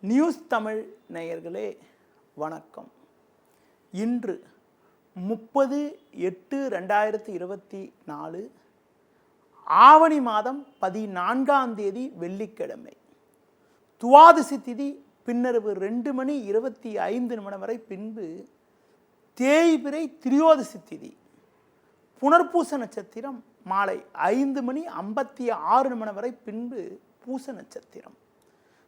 News Tamil நேயர்களே வணக்கம். இன்று 30/8/2024 ஆவணி மாதம் 14ஆம் தேதி வெள்ளிக்கிழமை. துவாதசி திதி பின்னரவு 2:25 வரை, பின்பு தேய்பிறை திரியோதசி திதி, புனர்பூச நட்சத்திரம் மாலை 5:56 வரை, பின்பு பூச நட்சத்திரம்.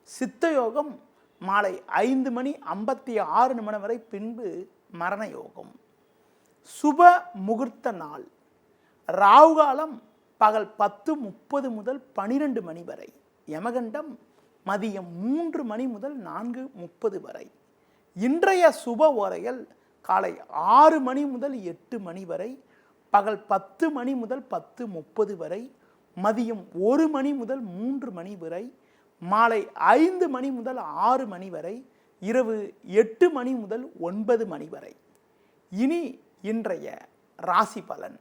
சித்தயோகம் மாலை 5:56 வரை, பின்பு மரண யோகம். சுப முகூர்த்த நாள் ராகுகாலம் பகல் 10:30 முதல் 12 மணி வரை, யமகண்டம் மதியம் 3 மணி முதல் 4:30 வரை. இன்றைய சுப ஓரைகள் காலை 6 மணி முதல் 8 மணி வரை, பகல் 10 மணி முதல் 10:30 வரை, மதியம் 1 மணி முதல் 3 மணி வரை, மாலை 5 மணி முதல் 6 மணி வரை, இரவு 8 மணி முதல் 9 மணி வரை. இனி இன்றைய ராசி பலன்.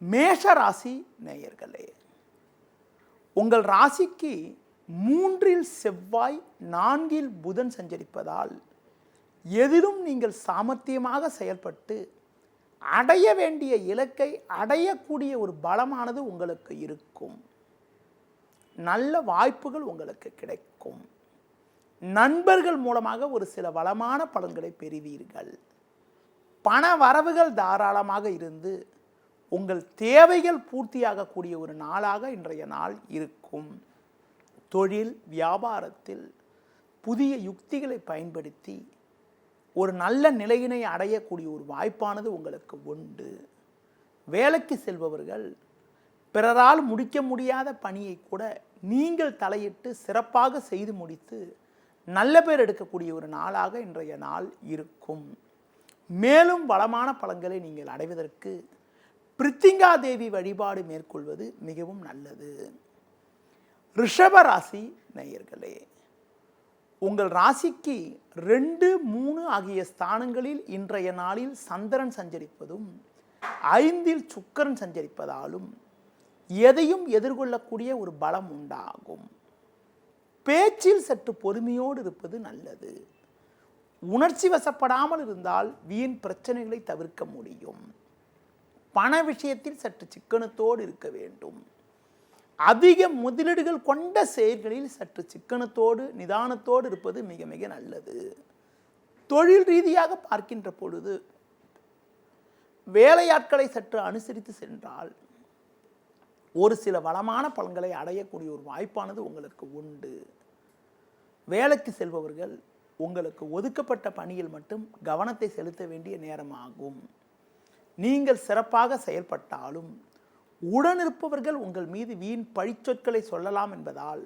மேஷ ராசி நேயர்களே, உங்கள் ராசிக்கு 3இல் செவ்வாய் 4இல் புதன் சஞ்சரிப்பதால் எதிலும் நீங்கள் சாமர்த்தியமாக செயல்பட்டு அடைய வேண்டிய இலக்கை அடையக்கூடிய ஒரு பலமானது உங்களுக்கு இருக்கும். நல்ல வாய்ப்புகள் உங்களுக்கு கிடைக்கும். நண்பர்கள் மூலமாக ஒரு சில வளமான பலன்களை பெறுவீர்கள். பண வரவுகள் தாராளமாக இருந்து உங்கள் தேவைகள் பூர்த்தியாகக்கூடிய ஒரு நாளாக இன்றைய நாள் இருக்கும். தொழில் வியாபாரத்தில் புதிய யுக்திகளை பயன்படுத்தி ஒரு நல்ல நிலையினை அடையக்கூடிய ஒரு வாய்ப்பானது உங்களுக்கு உண்டு. வேலைக்கு செல்பவர்கள் பிறரால் முடிக்க முடியாத பணியை கூட நீங்கள் தலையிட்டு சிறப்பாக செய்து முடித்து நல்ல பேர் எடுக்கக்கூடிய ஒரு நாளாக இன்றைய நாள் இருக்கும். மேலும் வளமான பலன்களை நீங்கள் அடைவதற்கு பிரித்திங்கா தேவி வழிபாடு மேற்கொள்வது மிகவும் நல்லது. ரிஷப ராசி நேயர்களே, உங்கள் ராசிக்கு 2, 3 ஆகிய ஸ்தானங்களில் இன்றைய நாளில் சந்திரன் சஞ்சரிப்பதும் 5இல் சுக்கிரன் சஞ்சரிப்பதாலும் எதையும் எதிர்கொள்ளக்கூடிய ஒரு பலம் உண்டாகும். பேச்சில் சற்று பொறுமையோடு இருப்பது நல்லது. உணர்ச்சி வசப்படாமல் இருந்தால் வீண் பிரச்சனைகளை தவிர்க்க முடியும். பண விஷயத்தில் சற்று சிக்கனத்தோடு இருக்க வேண்டும். அதிக முதலீடுகள் கொண்ட செயல்களில் சற்று சிக்கனத்தோடு நிதானத்தோடு இருப்பது மிக மிக நல்லது. தொழில் ரீதியாக பார்க்கின்ற பொழுது வேலையாட்களை சற்று அனுசரித்து சென்றால் ஒரு சில வளமான பலன்களை அடையக்கூடிய ஒரு வாய்ப்பானது உங்களுக்கு உண்டு. வேலைக்கு செல்பவர்கள் உங்களுக்கு ஒதுக்கப்பட்ட பணியில் மட்டும் கவனத்தை செலுத்த வேண்டிய நேரமாகும். நீங்கள் சிறப்பாக செயல்பட்டாலும் உடனிருப்பவர்கள் உங்கள் மீது வீண் பழிச்சொற்களை சொல்லலாம் என்பதால்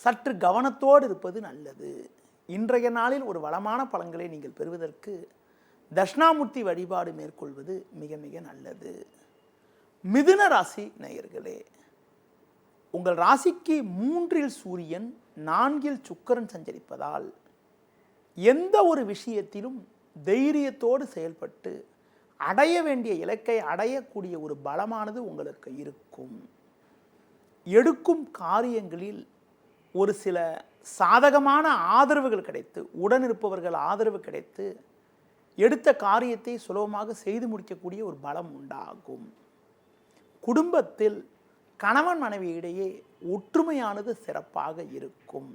சற்று கவனத்தோடு இருப்பது நல்லது. இன்றைய நாளில் ஒரு வளமான பலன்களை நீங்கள் பெறுவதற்கு தட்சிணாமூர்த்தி வழிபாடு மேற்கொள்வது மிக மிக நல்லது. மிதுன ராசி நேயர்களே, உங்கள் ராசிக்கு 3இல் சூரியன் 4இல் சுக்கிரன் சஞ்சரிப்பதால் எந்த ஒரு விஷயத்திலும் தைரியத்தோடு செயல்பட்டு அடைய வேண்டிய இலக்கை அடையக்கூடிய ஒரு பலமானது உங்களுக்கு இருக்கும். எடுக்கும் காரியங்களில் ஒரு சில சாதகமான ஆதரவுகள் கிடைத்து, உடனிருப்பவர்கள் ஆதரவு கிடைத்து எடுத்த காரியத்தை சுலபமாக செய்து முடிக்கக்கூடிய ஒரு பலம் உண்டாகும். குடும்பத்தில் கணவன் மனைவி இடையே ஒற்றுமையானது சிறப்பாக இருக்கும்.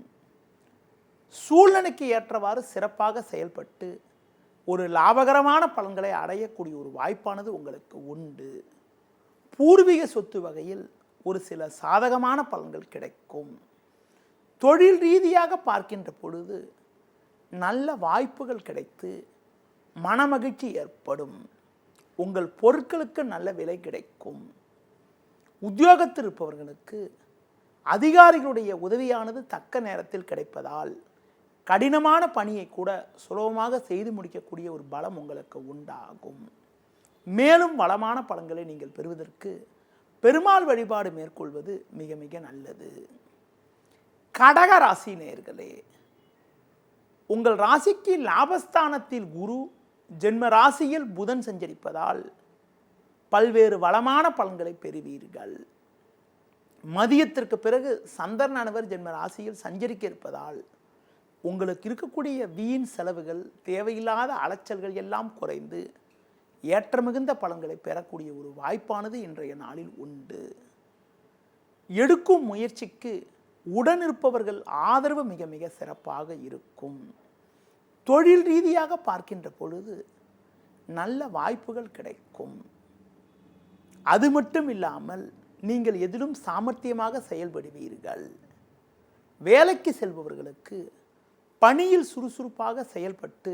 சூழ்நிலைக்கு ஏற்றவாறு சிறப்பாக செயல்பட்டு ஒரு லாபகரமான பலன்களை அடையக்கூடிய ஒரு வாய்ப்பானது உங்களுக்கு உண்டு. பூர்வீக சொத்து வகையில் ஒரு சில சாதகமான பலன்கள் கிடைக்கும். தொழில் ரீதியாக பார்க்கின்ற பொழுது நல்ல வாய்ப்புகள் கிடைத்து மனமகிழ்ச்சி ஏற்படும். உங்கள் பொருட்களுக்கு நல்ல விலை கிடைக்கும். உத்தியோகத்தில் இருப்பவர்களுக்கு அதிகாரிகளுடைய உதவியானது தக்க நேரத்தில் கிடைப்பதால் கடினமான பணியை கூட சுலபமாக செய்து முடிக்கக்கூடிய ஒரு பலம் உங்களுக்கு உண்டாகும். மேலும் வளமான பலன்களை நீங்கள் பெறுவதற்கு பெருமாள் வழிபாடு மேற்கொள்வது மிக மிக நல்லது. கடக ராசி நேயர்களே, உங்கள் ராசிக்கு லாபஸ்தானத்தில் குரு, ஜென்ம ராசியில் புதன் சஞ்சரிப்பதால் பல்வேறு வளமான பலன்களை பெறுவீர்கள். மதியத்திற்கு பிறகு சந்திரனானவர் ஜென்ம ராசியில் சஞ்சரிக்க இருப்பதால் உங்களுக்கு இருக்கக்கூடிய வீண் செலவுகள், தேவையில்லாத அலைச்சல்கள் எல்லாம் குறைந்து ஏற்ற மிகுந்த பலன்களை பெறக்கூடிய ஒரு வாய்ப்பானது இன்றைய நாளில் உண்டு. எடுக்கும் முயற்சிக்கு உடனிருப்பவர்கள் ஆதரவு மிக மிக சிறப்பாக இருக்கும். தொழில் ரீதியாக பார்க்கின்ற பொழுது நல்ல வாய்ப்புகள் கிடைக்கும். அது மட்டும் இல்லாமல் நீங்கள் எதிலும் சாமர்த்தியமாக செயல்படுவீர்கள். வேலைக்கு செல்பவர்களுக்கு பணியில் சுறுசுறுப்பாக செயல்பட்டு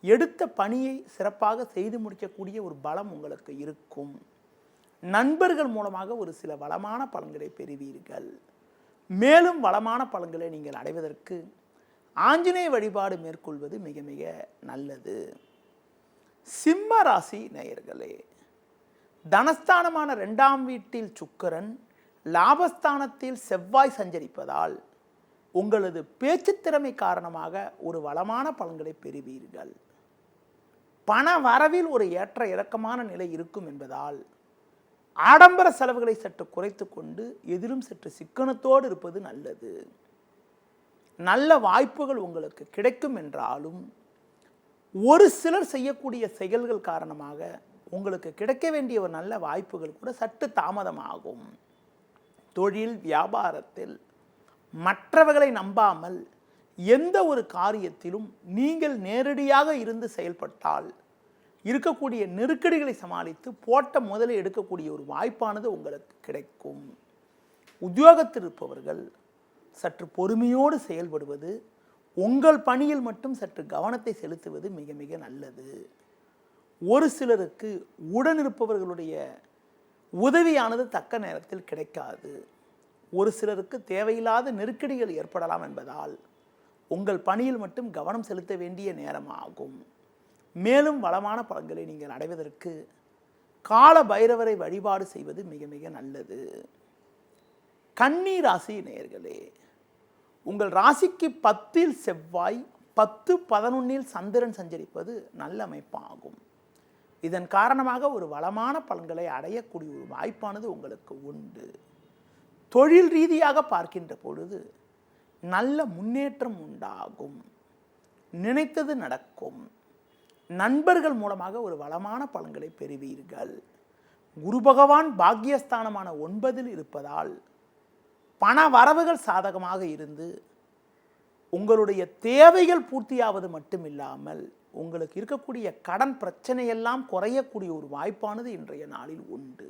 எடுத்த பணியை சிறப்பாக செய்து முடிக்கக்கூடிய ஒரு பலம் உங்களுக்கு இருக்கும். நண்பர்கள் மூலமாக ஒரு சில வளமான பலன்களை பெறுவீர்கள். மேலும் வளமான பலன்களை நீங்கள் அடைவதற்கு ஆஞ்சநேய வழிபாடு மேற்கொள்வது மிக மிக நல்லது. சிம்ம ராசி நேயர்களே, தனஸ்தானமான 2ஆம் வீட்டில் சுக்கிரன், லாபஸ்தானத்தில் செவ்வாய் சஞ்சரிப்பதால் உங்களது பேச்சு திறமை காரணமாக ஒரு வளமான பலன்களை பெறுவீர்கள். பண வரவில் ஒரு ஏற்ற இறக்கமான நிலை இருக்கும் என்பதால் ஆடம்பர செலவுகளை சற்று குறைத்து கொண்டு எதிலும் சற்று சிக்கனத்தோடு இருப்பது நல்லது. நல்ல வாய்ப்புகள் உங்களுக்கு கிடைக்கும் என்றாலும் ஒரு சிலர் செய்யக்கூடிய செயல்கள் காரணமாக உங்களுக்கு கிடைக்க வேண்டிய ஒரு நல்ல வாய்ப்புகள் கூட சற்று தாமதமாகும். தொழில் வியாபாரத்தில் மற்றவர்களை நம்பாமல் எந்த ஒரு காரியத்திலும் நீங்கள் நேரடியாக இருந்து செயல்பட்டால் இருக்கக்கூடிய நெருக்கடிகளை சமாளித்து போட்ட முதலை எடுக்கக்கூடிய ஒரு வாய்ப்பானது உங்களுக்கு கிடைக்கும். உத்தியோகத்தில் இருப்பவர்கள் சற்று பொறுமையோடு செயல்படுவது, உங்கள் பணியில் மட்டும் சற்று கவனத்தை செலுத்துவது மிக மிக நல்லது. ஒரு சிலருக்கு உடனிருப்பவர்களுடைய உதவியானது தக்க நேரத்தில் கிடைக்காது. ஒரு சிலருக்கு தேவையில்லாத நெருக்கடிகள் ஏற்படலாம் என்பதால் உங்கள் பணியில் மட்டும் கவனம் செலுத்த வேண்டிய நேரமாகும். மேலும் வளமான பலன்களை நீங்கள் அடைவதற்கு கால பைரவரை வழிபாடு செய்வது மிக மிக நல்லது. கன்னி ராசி நேயர்களே, உங்கள் ராசிக்கு 10இல் செவ்வாய், 10, 11இல் சந்திரன் சஞ்சரிப்பது நல்ல அமைப்பாகும். இதன் காரணமாக ஒரு வளமான பலன்களை அடையக்கூடிய ஒரு வாய்ப்பானது உங்களுக்கு உண்டு. தொழில் ரீதியாக பார்க்கின்ற பொழுது நல்ல முன்னேற்றம் உண்டாகும். நினைத்தது நடக்கும். நண்பர்கள் மூலமாக ஒரு வளமான பலன்களை பெறுவீர்கள். குரு பகவான் பாக்கியஸ்தானமான 9இல் இருப்பதால் பண வரவுகள் சாதகமாக இருந்து உங்களுடைய தேவைகள் பூர்த்தியாவது மட்டுமில்லாமல் உங்களுக்கு இருக்கக்கூடிய கடன் பிரச்சனையெல்லாம் குறையக்கூடிய ஒரு வாய்ப்பானது இன்றைய நாளில் உண்டு.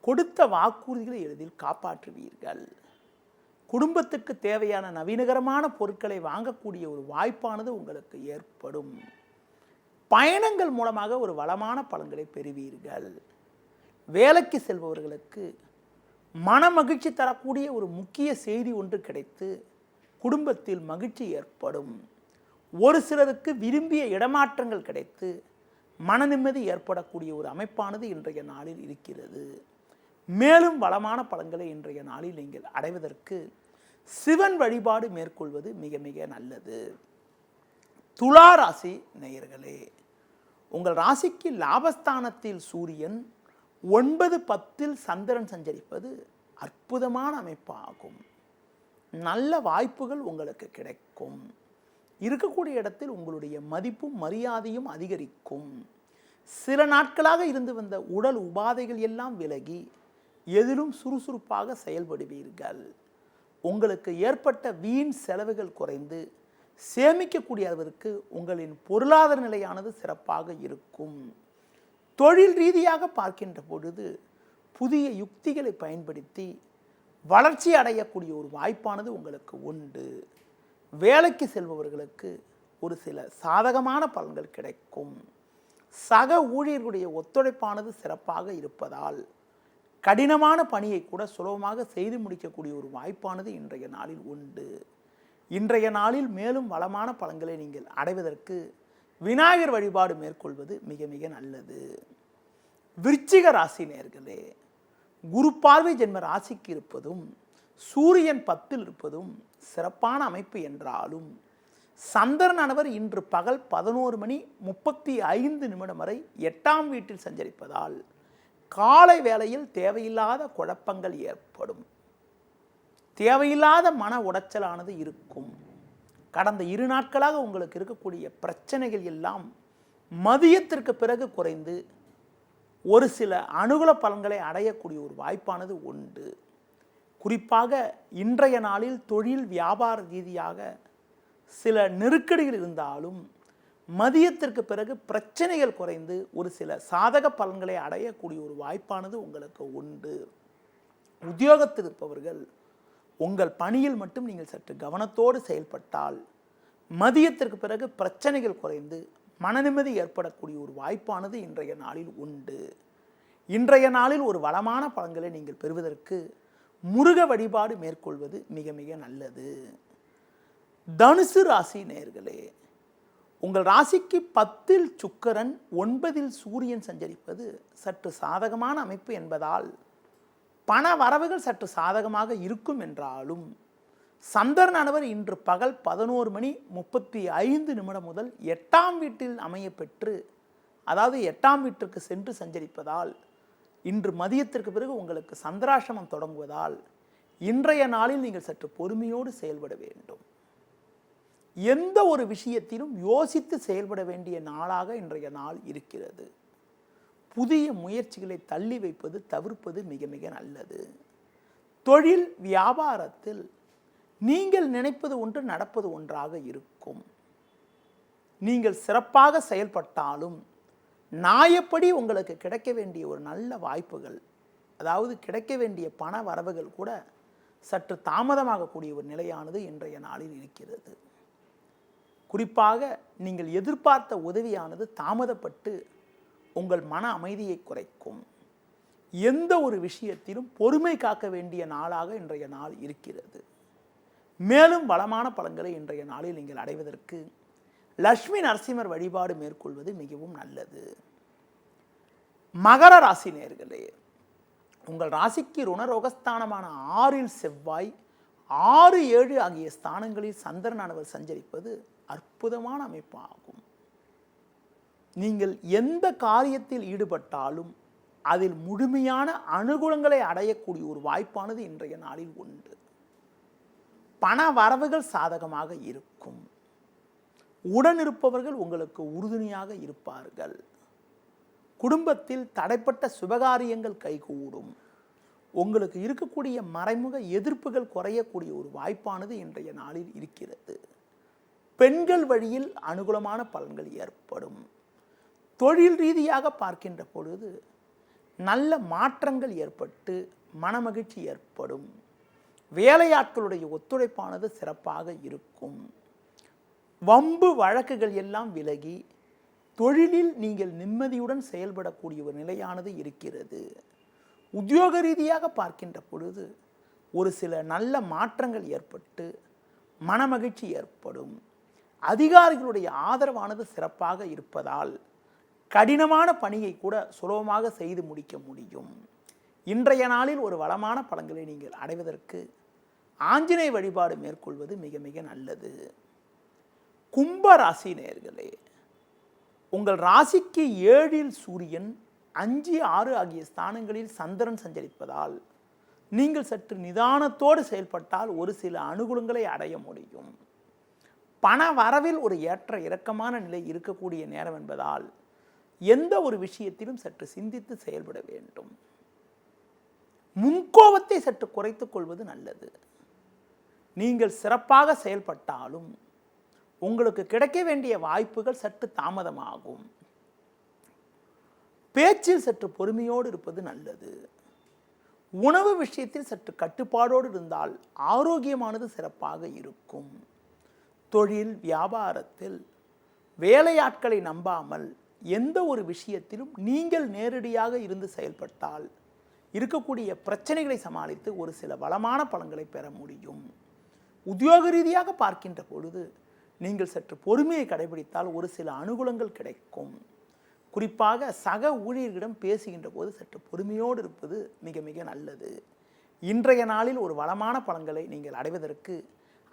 கொடுத்த வாக்குறுதிகளை எளிதில் காப்பாற்றுவீர்கள். குடும்பத்துக்கு தேவையான நவீனகரமான பொருட்களை வாங்கக்கூடிய ஒரு வாய்ப்பானது உங்களுக்கு ஏற்படும். பயணங்கள் மூலமாக ஒரு வளமான பலன்களை பெறுவீர்கள். வேலைக்கு செல்பவர்களுக்கு மன மகிழ்ச்சி தரக்கூடிய ஒரு முக்கிய செய்தி ஒன்று கிடைத்து குடும்பத்தில் மகிழ்ச்சி ஏற்படும். ஒரு சிலருக்கு விரும்பிய இடமாற்றங்கள் கிடைத்து மன நிம்மதி ஏற்படக்கூடிய ஒரு அமைப்பானது இன்றைய நாளில் இருக்கிறது. மேலும் வளமான பலன்களை இன்றைய நாளில் நீங்கள் அடைவதற்கு சிவன் வழிபாடு மேற்கொள்வது மிக மிக நல்லது. துலா ராசி நேயர்களே, உங்கள் ராசிக்கு லாபஸ்தானத்தில் சூரியன், 9, 10இல் சந்திரன் சஞ்சரிப்பது அற்புதமான அமைப்பாகும். நல்ல வாய்ப்புகள் உங்களுக்கு கிடைக்கும். இருக்கக்கூடிய இடத்தில் உங்களுடைய மதிப்பும் மரியாதையும் அதிகரிக்கும். சில நாட்களாக இருந்து வந்த உடல் உபாதைகள் எல்லாம் விலகி எதிலும் சுறுசுறுப்பாக செயல்படுவீர்கள். உங்களுக்கு ஏற்பட்ட வீண் செலவுகள் குறைந்து சேமிக்கக்கூடிய அளவிற்கு உங்களின் பொருளாதார நிலையானது சிறப்பாக இருக்கும். தொழில் ரீதியாக பார்க்கின்ற பொழுது புதிய யுக்திகளை பயன்படுத்தி வளர்ச்சி அடையக்கூடிய ஒரு வாய்ப்பானது உங்களுக்கு உண்டு. வேலைக்கு செல்பவர்களுக்கு ஒரு சில சாதகமான பலன்கள் கிடைக்கும். சக ஊழியர்களுடைய ஒத்துழைப்பானது சிறப்பாக இருப்பதால் கடினமான பணியை கூட சுலபமாக செய்து முடிக்கக்கூடிய ஒரு வாய்ப்பானது இன்றைய நாளில் உண்டு. இன்றைய நாளில் மேலும் வளமான பலன்களை நீங்கள் அடைவதற்கு விநாயகர் வழிபாடு மேற்கொள்வது மிக மிக நல்லது. விருச்சிக ராசி நேயர்களே, குரு பார்வை ஜென்ம ராசிக்கு இருப்பதும் சூரியன் 10இல் இருப்பதும் சிறப்பான அமைப்பு என்றாலும் சந்திரனானவர் இன்று பகல் 11:35 வரை 8ஆம் வீட்டில் சஞ்சரிப்பதால் காலை வேளையில் தேவையில்லாத குழப்பங்கள் ஏற்படும். தேவையில்லாத மன உடைச்சலானது இருக்கும். கடந்த 2 நாட்களாக உங்களுக்கு இருக்கக்கூடிய பிரச்சனைகள் எல்லாம் மதியத்திற்கு பிறகு குறைந்து ஒரு சில அனுகூல பலன்களை அடையக்கூடிய ஒரு வாய்ப்பானது உண்டு. குறிப்பாக இன்றைய நாளில் தொழில் வியாபார ரீதியாக சில நெருக்கடிகள் இருந்தாலும் மதியத்திற்கு பிறகு பிரச்சனைகள் குறைந்து ஒரு சில சாதக பலன்களை அடையக்கூடிய ஒரு வாய்ப்பானது உங்களுக்கு உண்டு. உத்தியோகத்தில் இருப்பவர்கள் உங்கள் பணியில் மட்டும் நீங்கள் சற்று கவனத்தோடு செயல்பட்டால் மதியத்திற்கு பிறகு பிரச்சனைகள் குறைந்து மனநிம்மதி ஏற்படக்கூடிய ஒரு வாய்ப்பானது இன்றைய நாளில் உண்டு. இன்றைய நாளில் ஒரு வளமான பலன்களை நீங்கள் பெறுவதற்கு முருக வழிபாடு மேற்கொள்வது மிக மிக நல்லது. தனுசு ராசி நேயர்களே, உங்கள் ராசிக்கு 10ல் சுக்கிரன் 9ல் சூரியன் சஞ்சரிப்பது சற்று சாதகமான அமைப்பு என்பதால் பண வரவுகள் சற்று சாதகமாக இருக்கும் என்றாலும் சந்திரனானவர் இன்று பகல் 11:35 முதல் 8ஆம் வீட்டில் அமைய பெற்று, அதாவது 8ஆம் வீட்டிற்கு சென்று சஞ்சரிப்பதால் இன்று மதியத்திற்கு பிறகு உங்களுக்கு சந்திராசிரமம் தொடங்குவதால் இன்றைய நாளில் நீங்கள் சற்று பொறுமையோடு செயல்பட வேண்டும். எந்த ஒரு விஷயத்திலும் யோசித்து செயல்பட வேண்டிய நாளாக இன்றைய நாள் இருக்கிறது. புதிய முயற்சிகளை தள்ளி வைப்பது தவிர்ப்பது மிக மிக நல்லது. தொழில் வியாபாரத்தில் நீங்கள் நினைப்பது ஒன்று நடப்பது ஒன்றாக இருக்கும். நீங்கள் சிறப்பாக செயல்பட்டாலும் நியாயப்படி உங்களுக்கு கிடைக்க வேண்டிய ஒரு நல்ல வாய்ப்புகள், அதாவது கிடைக்க வேண்டிய பண வரவுகள் கூட சற்று தாமதமாகக்கூடிய ஒரு நிலையானது இன்றைய நாளில் இருக்கிறது. குறிப்பாக நீங்கள் எதிர்பார்த்த உதவியானது தாமதப்பட்டு உங்கள் மன அமைதியை குறைக்கும். எந்த ஒரு விஷயத்திலும் பொறுமை காக்க வேண்டிய நாளாக இன்றைய நாள் இருக்கிறது. மேலும் வளமான பலன்களை இன்றைய நாளில் நீங்கள் அடைவதற்கு லட்சுமி நரசிம்மர் வழிபாடு மேற்கொள்வது மிகவும் நல்லது. மகர ராசி நேயர்களே, உங்கள் ராசிக்கு ருணரோகஸ்தானமான 6ல் செவ்வாய், 6, 7 ஆகிய ஸ்தானங்களில் சந்திரனானவர் சஞ்சரிப்பது அற்புதமான அமைப்பாகும். நீங்கள் எந்த காரியத்தில் ஈடுபட்டாலும் அதில் முழுமையான அனுகூலங்களை அடையக்கூடிய ஒரு வாய்ப்பானது இன்றைய நாளில் உண்டு. பண வரவுகள் சாதகமாக இருக்கும். உடனிருப்பவர்கள் உங்களுக்கு உறுதுணையாக இருப்பார்கள். குடும்பத்தில் தடைப்பட்ட சுபகாரியங்கள் கைகூடும். உங்களுக்கு இருக்கக்கூடிய மறைமுக எதிர்ப்புகள் குறையக்கூடிய ஒரு வாய்ப்பானது இன்றைய நாளில் இருக்கிறது. பெண்கள் வழியில் அனுகூலமான பலன்கள் ஏற்படும். தொழில் ரீதியாக பார்க்கின்ற பொழுது நல்ல மாற்றங்கள் ஏற்பட்டு மனமகிழ்ச்சி ஏற்படும். வேலையாட்களுடைய ஒத்துழைப்பானது சிறப்பாக இருக்கும். வம்பு வழக்குகள் எல்லாம் விலகி தொழிலில் நீங்கள் நிம்மதியுடன் செயல்படக்கூடிய ஒரு நிலையானது இருக்கிறது. உத்தியோக ரீதியாக பார்க்கின்ற பொழுது ஒரு சில நல்ல மாற்றங்கள் ஏற்பட்டு மனமகிழ்ச்சி ஏற்படும். அதிகாரிகளுடைய ஆதரவானது சிறப்பாக இருப்பதால் கடினமான பணியை கூட சுலபமாக செய்து முடிக்க முடியும். இன்றைய நாளில் ஒரு வளமான பலன்களை நீங்கள் அடைவதற்கு ஆஞ்சநேய வழிபாடு மேற்கொள்வது மிக மிக நல்லது. கும்ப ராசி நேயர்களே, உங்கள் ராசிக்கு 7ல் சூரியன், 5, 6 ஆகிய ஸ்தானங்களில் சந்திரன் சஞ்சரிப்பதால் நீங்கள் சற்று நிதானத்தோடு செயல்பட்டால் ஒரு சில அனுகூலங்களை அடைய முடியும். பண வரவில் ஒரு ஏற்ற இறக்கமான நிலை இருக்கக்கூடிய நேரம் என்பதால் எந்த ஒரு விஷயத்திலும் சற்று சிந்தித்து செயல்பட வேண்டும். முன்கோபத்தை சற்று குறைத்துக் கொள்வது நல்லது. நீங்கள் சிறப்பாக செயல்பட்டாலும் உங்களுக்கு கிடைக்க வேண்டிய வாய்ப்புகள் சற்று தாமதமாகும். பேச்சில் சற்று பொறுமையோடு இருப்பது நல்லது. உணவு விஷயத்தில் சற்று கட்டுப்பாடோடு இருந்தால் ஆரோக்கியமானது சிறப்பாக இருக்கும். தொழில் வியாபாரத்தில் வேலையாட்களை நம்பாமல் எந்த ஒரு விஷயத்திலும் நீங்கள் நேரடியாக இருந்து செயல்பட்டால் இருக்கக்கூடிய பிரச்சனைகளை சமாளித்து ஒரு சில வளமான பலன்களை பெற முடியும். உத்தியோக ரீதியாக பார்க்கின்ற பொழுது நீங்கள் சற்று பொறுமையை கடைபிடித்தால் ஒரு சில அனுகூலங்கள் கிடைக்கும். குறிப்பாக சக ஊழியர்களிடம் பேசுகின்ற போது சற்று பொறுமையோடு இருப்பது மிக மிக நல்லது. இன்றைய நாளில் ஒரு வளமான பலன்களை நீங்கள் அடைவதற்கு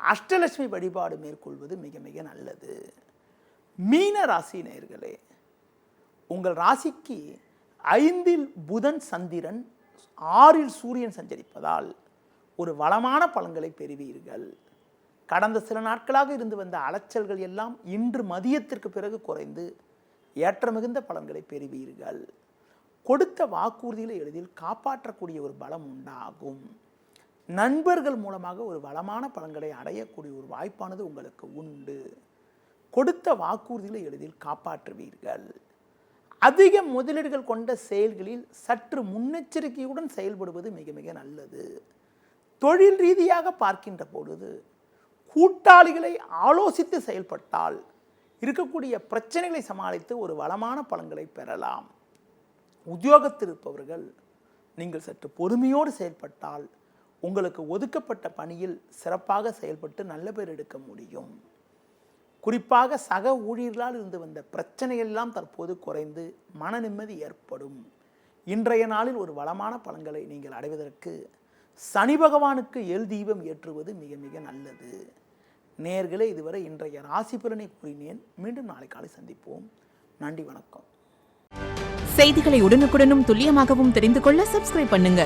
அஷ்டலட்சுமி வழிபாடு மேற்கொள்வது மிக மிக நல்லது. மீன ராசி நேயர்களே, உங்கள் ராசிக்கு 5ல் புதன் சந்திரன், 6ல் சூரியன் சஞ்சரிப்பதால் ஒரு வளமான பலன்களை பெறுவீர்கள். கடந்த சில நாட்களாக இருந்து வந்த அலைச்சல்கள் எல்லாம் இன்று மதியத்திற்கு பிறகு குறைந்து ஏற்ற மிகுந்த பலன்களை பெறுவீர்கள். கொடுத்த வாக்குறுதிகளை எளிதில் காப்பாற்றக்கூடிய ஒரு பலம் உண்டாகும். நண்பர்கள் மூலமாக ஒரு வளமான பலன்களை அடையக்கூடிய ஒரு வாய்ப்பானது உங்களுக்கு உண்டு. கொடுத்த வாக்குறுதிகளை எளிதில் காப்பாற்றுவீர்கள். அதிக முதலீடுகள் கொண்ட செயல்களில் சற்று முன்னெச்சரிக்கையுடன் செயல்படுவது மிக மிக நல்லது. தொழில் ரீதியாக பார்க்கின்ற பொழுது கூட்டாளிகளை ஆலோசித்து செயல்பட்டால் இருக்கக்கூடிய பிரச்சனைகளை சமாளித்து ஒரு வளமான பலன்களை பெறலாம். உத்தியோகத்தில் இருப்பவர்கள் நீங்கள் சற்று பொறுமையோடு செயல்பட்டால் உங்களுக்கு ஒதுக்கப்பட்ட பணியில் சிறப்பாக செயல்பட்டு நல்ல பேர் எடுக்க முடியும். குறிப்பாக சக ஊழியர்களால் இருந்து வந்த பிரச்சனையெல்லாம் தற்போது குறைந்து மன நிம்மதி ஏற்படும். இன்றைய நாளில் ஒரு வளமான பலன்களை நீங்கள் அடைவதற்கு சனி பகவானுக்கு எல் தீபம் ஏற்றுவது மிக மிக நல்லது. நேயர்களே, இதுவரை இன்றைய ராசி பலனை கூறினேன். மீண்டும் நாளை காலை சந்திப்போம். நன்றி, வணக்கம். செய்திகளை உடனுக்குடனும் துல்லியமாகவும் தெரிந்து கொள்ள சப்ஸ்கிரைப் பண்ணுங்க.